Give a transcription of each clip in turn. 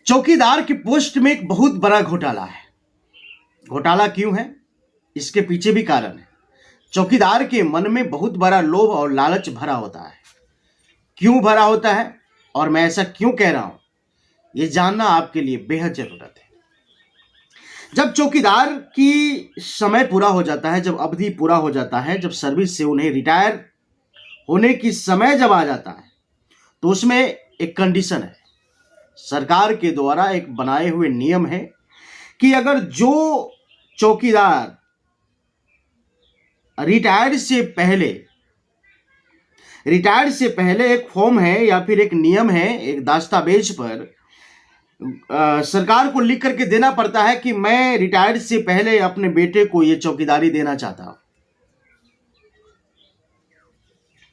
चौकीदार की पोस्ट में एक बहुत बड़ा घोटाला है। घोटाला क्यों है, इसके पीछे भी कारण है। चौकीदार के मन में बहुत बड़ा लोभ और लालच भरा होता है। क्यों भरा होता है और मैं ऐसा क्यों कह रहा हूं, ये जानना आपके लिए बेहद जरूरत है। जब चौकीदार की समय पूरा हो जाता है, जब अवधि पूरा हो जाता है, जब सर्विस से उन्हें रिटायर होने की समय जब आ जाता है, तो उसमें एक कंडीशन है। सरकार के द्वारा एक बनाए हुए नियम है कि अगर जो चौकीदार रिटायर से पहले एक फॉर्म है या फिर एक नियम है, एक दस्तावेज पर सरकार को लिख करके देना पड़ता है कि मैं रिटायर से पहले अपने बेटे को ये चौकीदारी देना चाहता हूं।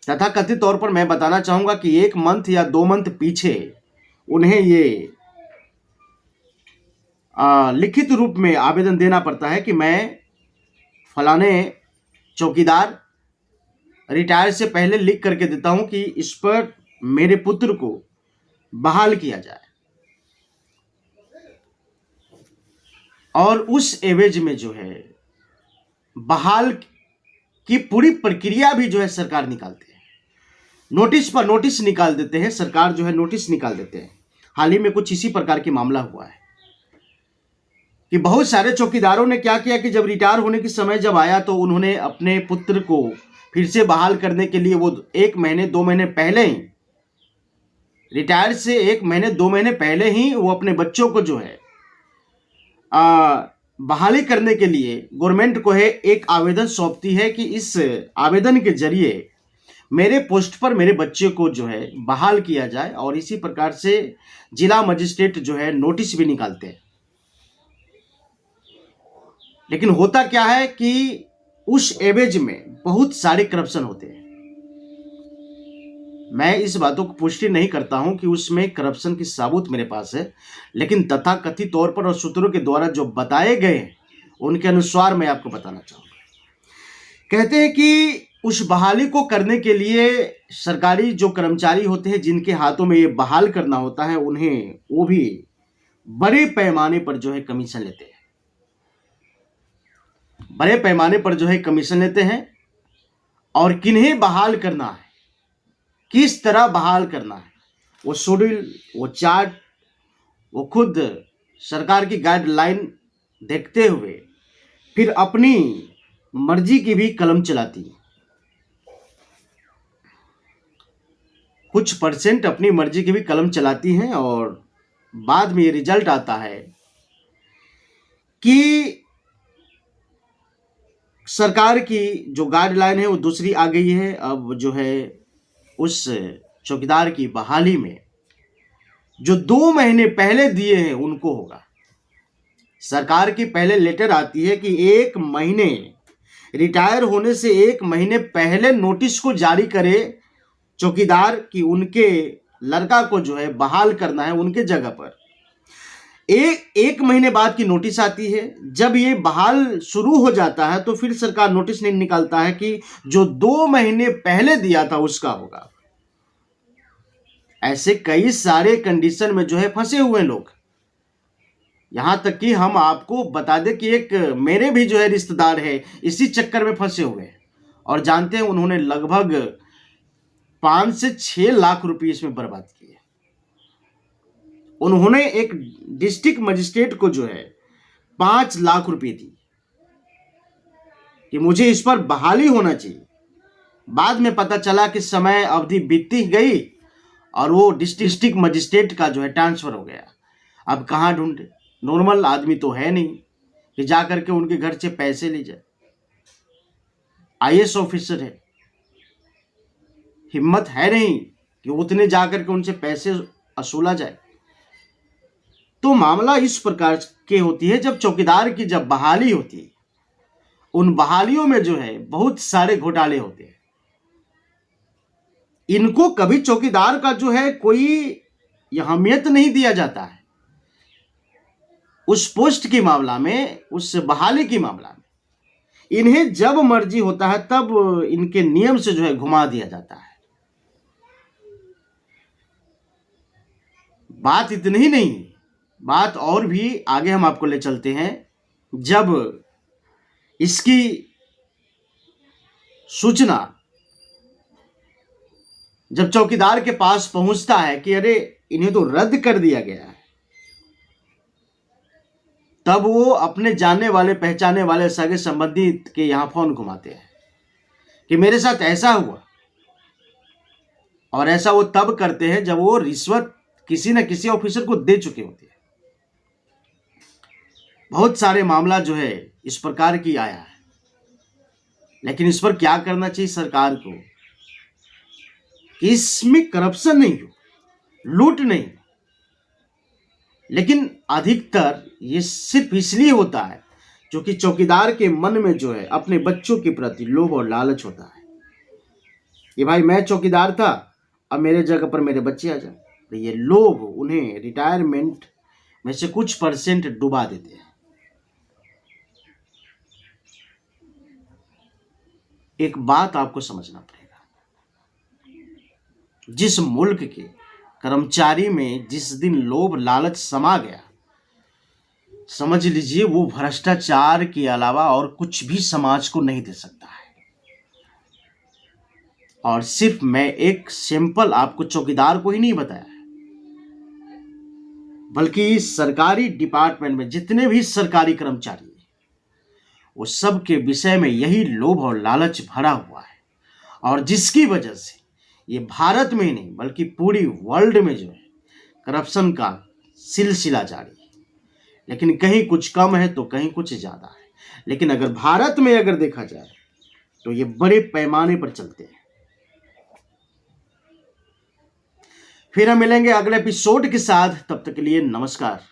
तथा कथित तौर पर मैं बताना चाहूंगा कि 1 मंथ या 2 मंथ पीछे उन्हें ये लिखित रूप में आवेदन देना पड़ता है कि मैं फलाने चौकीदार रिटायर से पहले लिख करके देता हूं कि इस पर मेरे पुत्र को बहाल किया जाए। और उस एवज में जो है बहाल की पूरी प्रक्रिया भी जो है सरकार निकालते हैं। नोटिस पर नोटिस निकाल देते हैं, सरकार जो है नोटिस निकाल देते हैं। हाल ही में कुछ इसी प्रकार की मामला हुआ है कि बहुत सारे चौकीदारों ने क्या किया कि जब रिटायर होने की समय जब आया तो उन्होंने अपने पुत्र को फिर से बहाल करने के लिए वो 1 महीने 2 महीने पहले ही, रिटायर से 1 महीने 2 महीने पहले ही वो अपने बच्चों को जो है बहाली करने के लिए गवर्नमेंट को है एक आवेदन सौंपती है कि इस आवेदन के जरिए मेरे पोस्ट पर मेरे बच्चे को जो है बहाल किया जाए। और इसी प्रकार से जिला मजिस्ट्रेट जो है नोटिस भी निकालते हैं। लेकिन होता क्या है कि उस एवज में बहुत सारे करप्शन होते हैं। मैं इस बातों को पुष्टि नहीं करता हूं कि उसमें करप्शन की सबूत मेरे पास है, लेकिन तथाकथित तौर पर और सूत्रों के द्वारा जो बताए गए हैं उनके अनुसार मैं आपको बताना चाहूंगा। कहते हैं कि उस बहाली को करने के लिए सरकारी जो कर्मचारी होते हैं जिनके हाथों में ये बहाल करना होता है, उन्हें वो भी बड़े पैमाने पर जो है कमीशन लेते हैं। बड़े पैमाने पर जो है कमीशन लेते हैं। और किन्हें बहाल करना है, किस तरह बहाल करना है, वो शेड्यूल, वो चार्ट, वो खुद सरकार की गाइडलाइन देखते हुए फिर अपनी मर्जी की भी कलम चलाती है। कुछ परसेंट अपनी मर्जी की भी कलम चलाती हैं और बाद में ये रिजल्ट आता है कि सरकार की जो गाइडलाइन है वो दूसरी आ गई है। अब जो है उस चौकीदार की बहाली में जो 2 महीने पहले दिए हैं उनको होगा। सरकार की पहले लेटर आती है कि 1 महीने रिटायर होने से 1 महीने पहले नोटिस को जारी करे चौकीदार कि उनके लड़का को जो है बहाल करना है उनके जगह पर। एक महीने बाद की नोटिस आती है। जब ये बहाल शुरू हो जाता है तो फिर सरकार नोटिस नहीं निकालता है कि जो 2 महीने पहले दिया था उसका होगा। ऐसे कई सारे कंडीशन में जो है फंसे हुए लोग। यहां तक कि हम आपको बता दें कि एक मेरे भी जो है रिश्तेदार है इसी चक्कर में फंसे हुए हैं। और जानते हैं उन्होंने लगभग 5 से 6 लाख रुपए इसमें बर्बाद किए। उन्होंने एक डिस्ट्रिक्ट मजिस्ट्रेट को जो है 5 लाख रुपए दी कि मुझे इस पर बहाली होना चाहिए। बाद में पता चला कि समय अवधि बीतती गई और वो डिस्ट्रिक्ट मजिस्ट्रेट का जो है ट्रांसफर हो गया। अब कहाँ ढूंढे, नॉर्मल आदमी तो है नहीं कि जा करके उनके घर से पैसे ले जाए। IAS ऑफिसर है, हिम्मत है नहीं कि उतने जाकर के उनसे पैसे वसूला जाए। तो मामला इस प्रकार के होती है। जब चौकीदार की जब बहाली होती है, उन बहालियों में जो है बहुत सारे घोटाले होते हैं। इनको कभी चौकीदार का जो है कोई अहमियत नहीं दिया जाता है। उस पोस्ट की मामला में, उस बहाली की मामला में इन्हें जब मर्जी होता है तब इनके नियम से जो है घुमा दिया जाता है। बात इतनी ही नहीं, बात और भी आगे हम आपको ले चलते हैं। जब इसकी सूचना जब चौकीदार के पास पहुंचता है कि अरे इन्हें तो रद्द कर दिया गया है, तब वो अपने जानने वाले पहचाने वाले सगे संबंधी के यहां फोन घुमाते हैं कि मेरे साथ ऐसा हुआ। और ऐसा वो तब करते हैं जब वो रिश्वत किसी न किसी ऑफिसर को दे चुके होते हैं। बहुत सारे मामला जो है इस प्रकार की आया है, लेकिन इस पर क्या करना चाहिए सरकार को कि इसमें करप्शन नहीं हो, लूट नहीं, लेकिन अधिकतर ये सिर्फ इसलिए होता है क्योंकि चौकीदार के मन में जो है अपने बच्चों के प्रति लोभ और लालच होता है कि भाई मैं चौकीदार था, अब मेरे जगह पर मेरे बच्चे आ जाए। तो ये लोभ उन्हें रिटायरमेंट में से कुछ परसेंट डुबा देते हैं। एक बात आपको समझना पड़ेगा, जिस मुल्क के कर्मचारी में जिस दिन लोभ लालच समा गया, समझ लीजिए वो भ्रष्टाचार के अलावा और कुछ भी समाज को नहीं दे सकता है। और सिर्फ मैं एक सिंपल आपको चौकीदार को ही नहीं बताया है, बल्कि सरकारी डिपार्टमेंट में जितने भी सरकारी कर्मचारी हैं, वो सब के विषय में यही लोभ और लालच भरा हुआ है। और जिसकी वजह से ये भारत में ही नहीं बल्कि पूरी वर्ल्ड में जो है करप्शन का सिलसिला जारी है। लेकिन कहीं कुछ कम है तो कहीं कुछ ज्यादा है, लेकिन अगर भारत में अगर देखा जाए तो ये बड़े पैमाने पर चलते हैं। फिर हम मिलेंगे अगले एपिसोड के साथ, तब तक के लिए नमस्कार।